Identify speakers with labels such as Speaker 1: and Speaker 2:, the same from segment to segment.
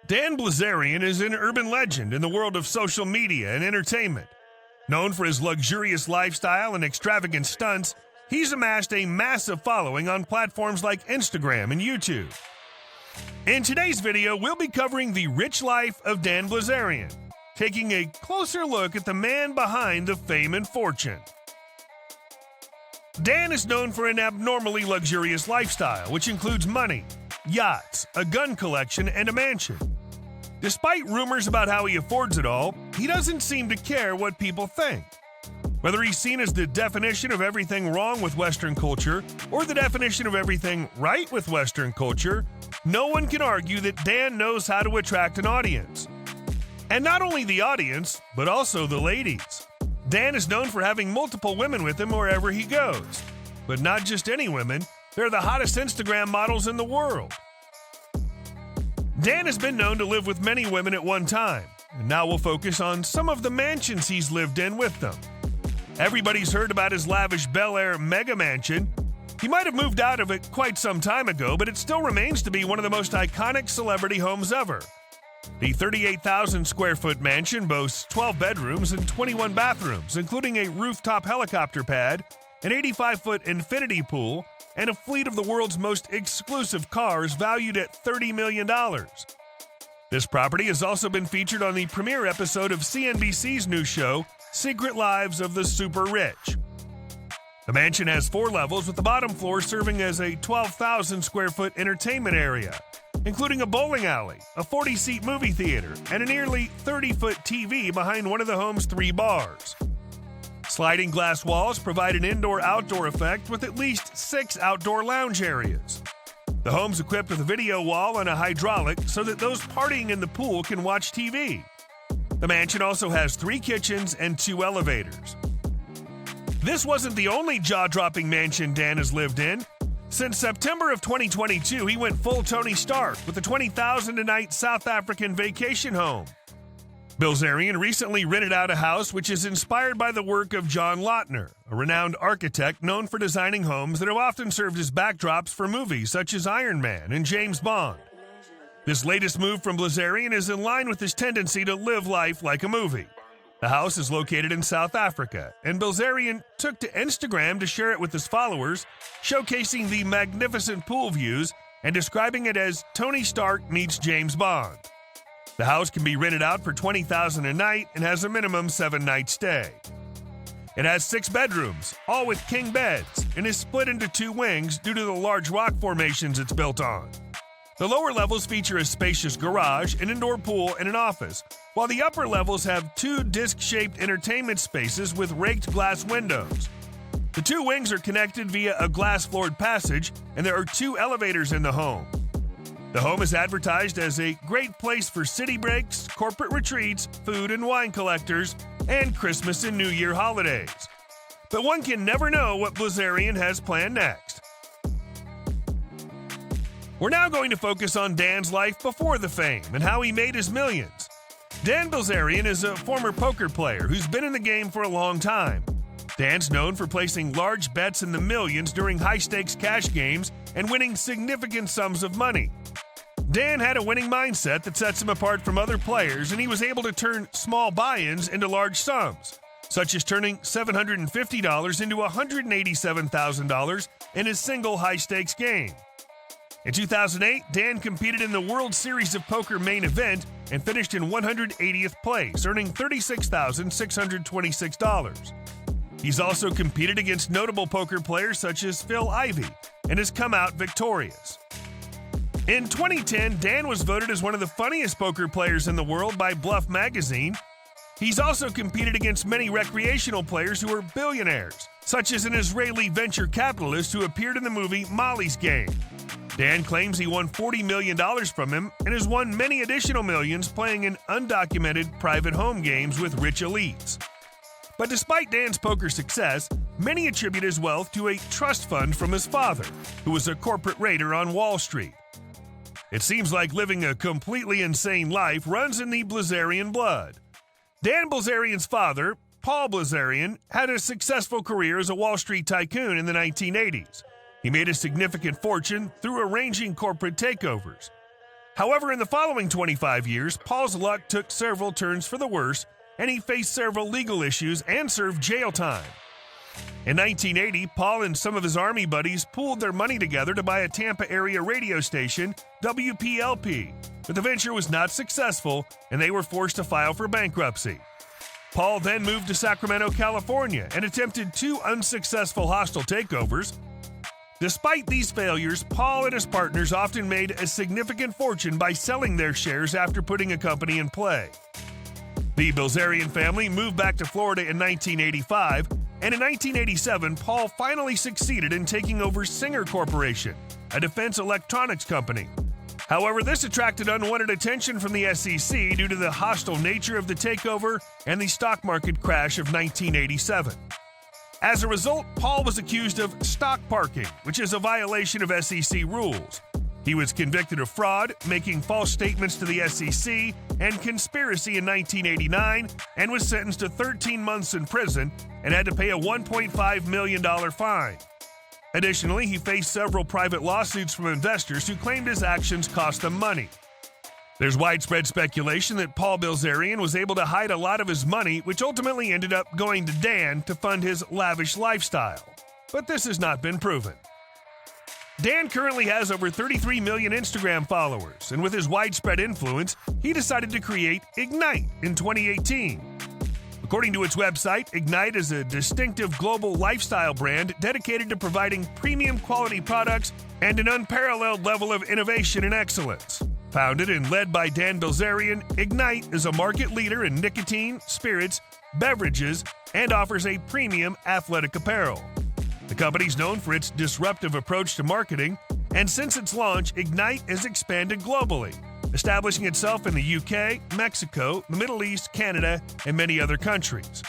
Speaker 1: Dan Bilzerian is an urban legend in the world of social media and entertainment. Known for his luxurious lifestyle and extravagant stunts, he's amassed a massive following on platforms like Instagram and YouTube. In today's video, we'll be covering the rich life of Dan Bilzerian, taking a closer look at the man behind the fame and fortune. Dan is known for an abnormally luxurious lifestyle, which includes money, yachts, a gun collection, and a mansion. Despite rumors about how he affords it all, he doesn't seem to care what people think. Whether he's seen as the definition of everything wrong with Western culture or the definition of everything right with Western culture, no one can argue that Dan knows how to attract an audience. And not only the audience, but also the ladies. Dan is known for having multiple women with him wherever he goes. But not just any women, they're the hottest Instagram models in the world. Dan has been known to live with many women at one time, and now we'll focus on some of the mansions he's lived in with them. Everybody's heard about his lavish Bel Air mega mansion. He might have moved out of it quite some time ago, but it still remains to be one of the most iconic celebrity homes ever. The 38,000 square foot mansion boasts 12 bedrooms and 21 bathrooms, including a rooftop helicopter pad, an 85-foot infinity pool, and a fleet of the world's most exclusive cars valued at $30 million. This property has also been featured on the premiere episode of CNBC's new show, Secret Lives of the Super Rich. The mansion has 4 levels, with the bottom floor serving as a 12,000 square foot entertainment area, including a bowling alley, a 40-seat movie theater, and a nearly 30-foot TV behind one of the home's 3 bars. Sliding glass walls provide an indoor-outdoor effect with at least 6 outdoor lounge areas. The home's equipped with a video wall and a hydraulic so that those partying in the pool can watch TV. The mansion also has 3 kitchens and 2 elevators. This wasn't the only jaw-dropping mansion Dan has lived in. Since September of 2022, he went full Tony Stark with a 20,000-a-night South African vacation home. Bilzerian recently rented out a house which is inspired by the work of John Lautner, a renowned architect known for designing homes that have often served as backdrops for movies such as Iron Man and James Bond. This latest move from Bilzerian is in line with his tendency to live life like a movie. The house is located in South Africa, and Bilzerian took to Instagram to share it with his followers, showcasing the magnificent pool views and describing it as Tony Stark meets James Bond. The house can be rented out for $20,000 a night and has a minimum 7-night stay. It has 6 bedrooms, all with king beds, and is split into 2 wings due to the large rock formations it's built on. The lower levels feature a spacious garage, an indoor pool, and an office, while the upper levels have 2 disc-shaped entertainment spaces with raked glass windows. The 2 wings are connected via a glass-floored passage, and there are 2 elevators in the home. The home is advertised as a great place for city breaks, corporate retreats, food and wine collectors, and Christmas and New Year holidays. But one can never know what Bilzerian has planned next. We're now going to focus on Dan's life before the fame and how he made his millions. Dan Bilzerian is a former poker player who's been in the game for a long time. Dan's known for placing large bets in the millions during high-stakes cash games and winning significant sums of money. Dan had a winning mindset that sets him apart from other players, and he was able to turn small buy-ins into large sums, such as turning $750 into $187,000 in a single high-stakes game. In 2008, Dan competed in the World Series of Poker main event and finished in 180th place, earning $36,626. He's also competed against notable poker players such as Phil Ivey and has come out victorious. In 2010, Dan was voted as one of the funniest poker players in the world by Bluff magazine. He's also competed against many recreational players who are billionaires, such as an Israeli venture capitalist who appeared in the movie Molly's Game. Dan claims he won $40 million from him and has won many additional millions playing in undocumented private home games with rich elites. But despite Dan's poker success, many attribute his wealth to a trust fund from his father, who was a corporate raider on Wall Street. It seems like living a completely insane life runs in the Bilzerian blood. Dan Bilzerian's father, Paul Bilzerian, had a successful career as a Wall Street tycoon in the 1980s. He made a significant fortune through arranging corporate takeovers. However, in the following 25 years, Paul's luck took several turns for the worse, and he faced several legal issues and served jail time. In 1980, Paul and some of his Army buddies pooled their money together to buy a Tampa area radio station, WPLP, but the venture was not successful, and they were forced to file for bankruptcy. Paul then moved to Sacramento, California, and attempted 2 unsuccessful hostile takeovers. Despite these failures, Paul and his partners often made a significant fortune by selling their shares after putting a company in play. The Bilzerian family moved back to Florida in 1985, and in 1987, Paul finally succeeded in taking over Singer Corporation, a defense electronics company. However, this attracted unwanted attention from the SEC due to the hostile nature of the takeover and the stock market crash of 1987. As a result, Paul was accused of stock parking, which is a violation of SEC rules. He was convicted of fraud, making false statements to the SEC, and conspiracy in 1989, and was sentenced to 13 months in prison and had to pay a $1.5 million fine. Additionally, he faced several private lawsuits from investors who claimed his actions cost them money. There's widespread speculation that Paul Bilzerian was able to hide a lot of his money, which ultimately ended up going to Dan to fund his lavish lifestyle. But this has not been proven. Dan currently has over 33 million Instagram followers, and with his widespread influence, he decided to create Ignite in 2018. According to its website, Ignite is a distinctive global lifestyle brand dedicated to providing premium quality products and an unparalleled level of innovation and excellence. Founded and led by Dan Bilzerian, Ignite is a market leader in nicotine, spirits, beverages, and offers a premium athletic apparel. The company is known for its disruptive approach to marketing, and since its launch, Ignite has expanded globally, establishing itself in the UK, Mexico, the Middle East, Canada, and many other countries.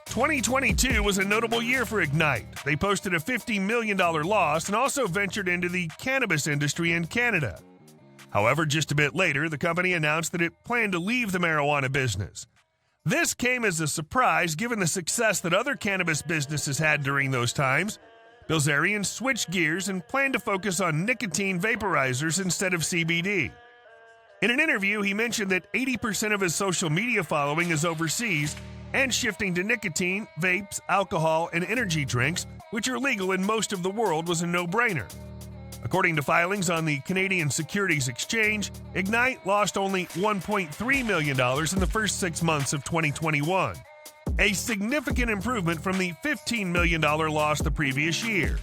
Speaker 1: 2022 was a notable year for Ignite. They posted a $50 million loss and also ventured into the cannabis industry in Canada. However, just a bit later, the company announced that it planned to leave the marijuana business. This came as a surprise given the success that other cannabis businesses had during those times. Bilzerian switched gears and planned to focus on nicotine vaporizers instead of CBD. In an interview, he mentioned that 80% of his social media following is overseas and shifting to nicotine, vapes, alcohol, and energy drinks, which are legal in most of the world, was a no-brainer. According to filings on the Canadian Securities Exchange, Ignite lost only $1.3 million in the first 6 months of 2021, a significant improvement from the $15 million loss the previous year.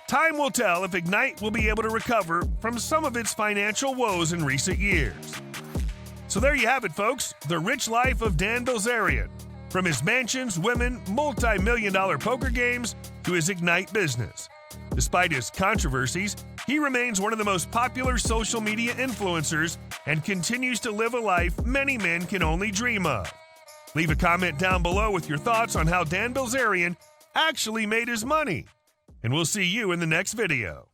Speaker 1: Time will tell if Ignite will be able to recover from some of its financial woes in recent years. So there you have it, folks, the rich life of Dan Bilzerian. From his mansions, women, multi-million-dollar poker games, to his Ignite business. Despite his controversies, he remains one of the most popular social media influencers and continues to live a life many men can only dream of. Leave a comment down below with your thoughts on how Dan Bilzerian actually made his money. And we'll see you in the next video.